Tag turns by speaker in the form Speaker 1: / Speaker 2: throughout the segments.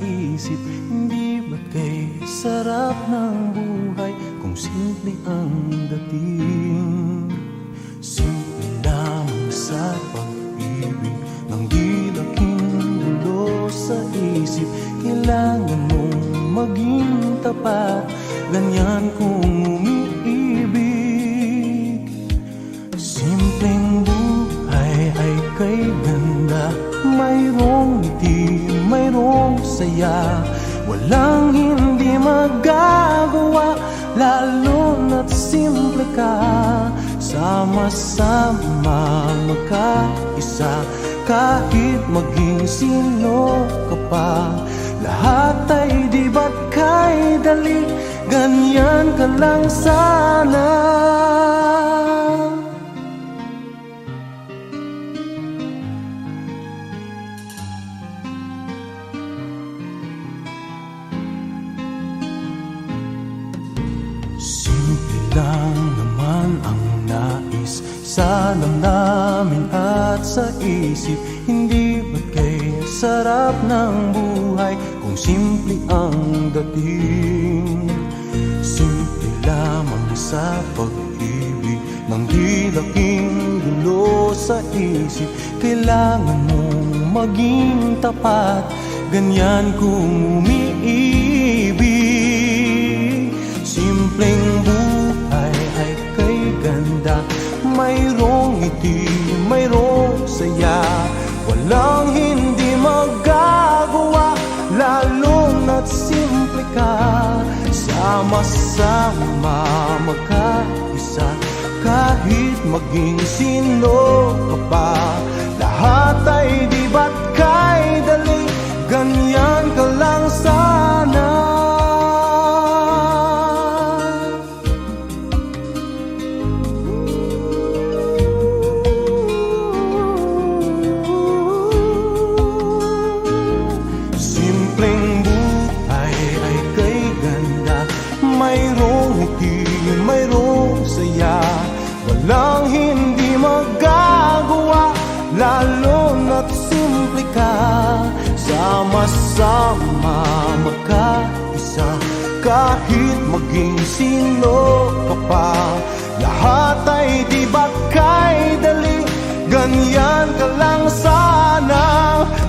Speaker 1: isip. Hindi ba't kay sarap ng buhay kung simple ang dating? Simple lamang sa pag-ibig ng di laking gulo sa isip. Kailangan mong maging tapat, ganyan kung umiibig. Simpleng buhay ay kay ganda, mayroong ngiti, mayroong saya. Walang hindi magagawa, lalo na't simple ka. Sama-sama magkaisa, kahit maging sino ka pa. Lahat ay di ba't kay dali, ganyan ka lang sana. Simple lang naman ang nais sa damdamin at sa isip. Hindi ba't kay sarap ng buhay kung simple ang dating? Simple lamang sa pag-ibig ng di laking gulo sa isip. Kailangan mong maging tapat, ganyan kung umiibig. Simpleng buhay ay kay ganda, mayroong ngiti, mayroong saya. Walang hindi magagawa, lalo na't simple ka. Sama-sama magkaisa, kahit maging sino ka pa. Lahat ay di ba't kay dali, ganyan ka lang sana. Mayroong ngiti, mayroong saya. Walang hindi magagawa, lalo na't simple ka. Sama-sama magkaisa, kahit maging sino ka pa. Lahat ay di ba't kay dali, ganyan ka lang sana.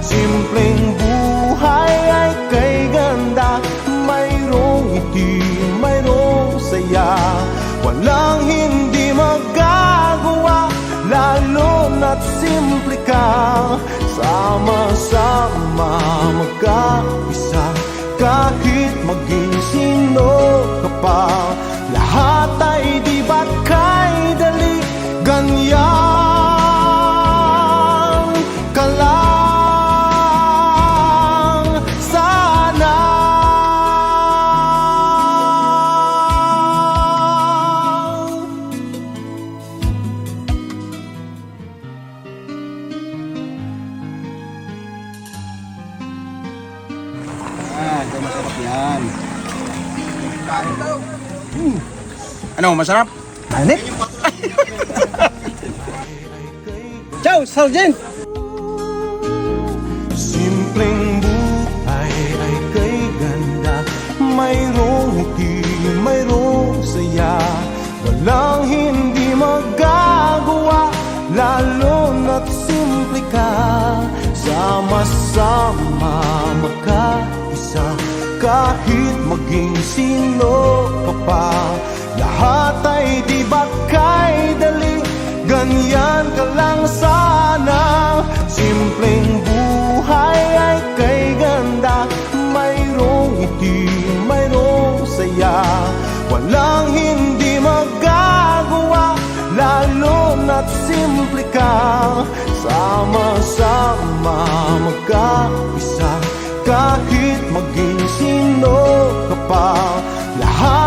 Speaker 1: Simpleng buhay ay kay ganda, mayroong ngiti, mayroong saya. Walang hindi magagawa, lalo na't simple ka. Sama-sama magkaisa, kahit maging sino ka pa. Lahat ay di ba't kay dali, ganyan ka lang sana.
Speaker 2: Ito masarap yan. Kain daw. Ano, masarap?
Speaker 3: Anit? Ciao, Sergeant!
Speaker 1: Simpleng buhay ay kay ganda, mayroong ngiti, mayroong saya. Walang hindi magagawa, lalo na't simple ka. Sama-sama magkaisa, kahit maging sino ka pa. Lahat ay di ba't kay dali, ganyan ka lang sana. Simpleng buhay ay kay ganda, mayroong ngiti, mayroong saya. Walang hindi magagawa, lalo na't simple ka. Sama-sama magkaisa, kahit maging sino ka pa. Lahat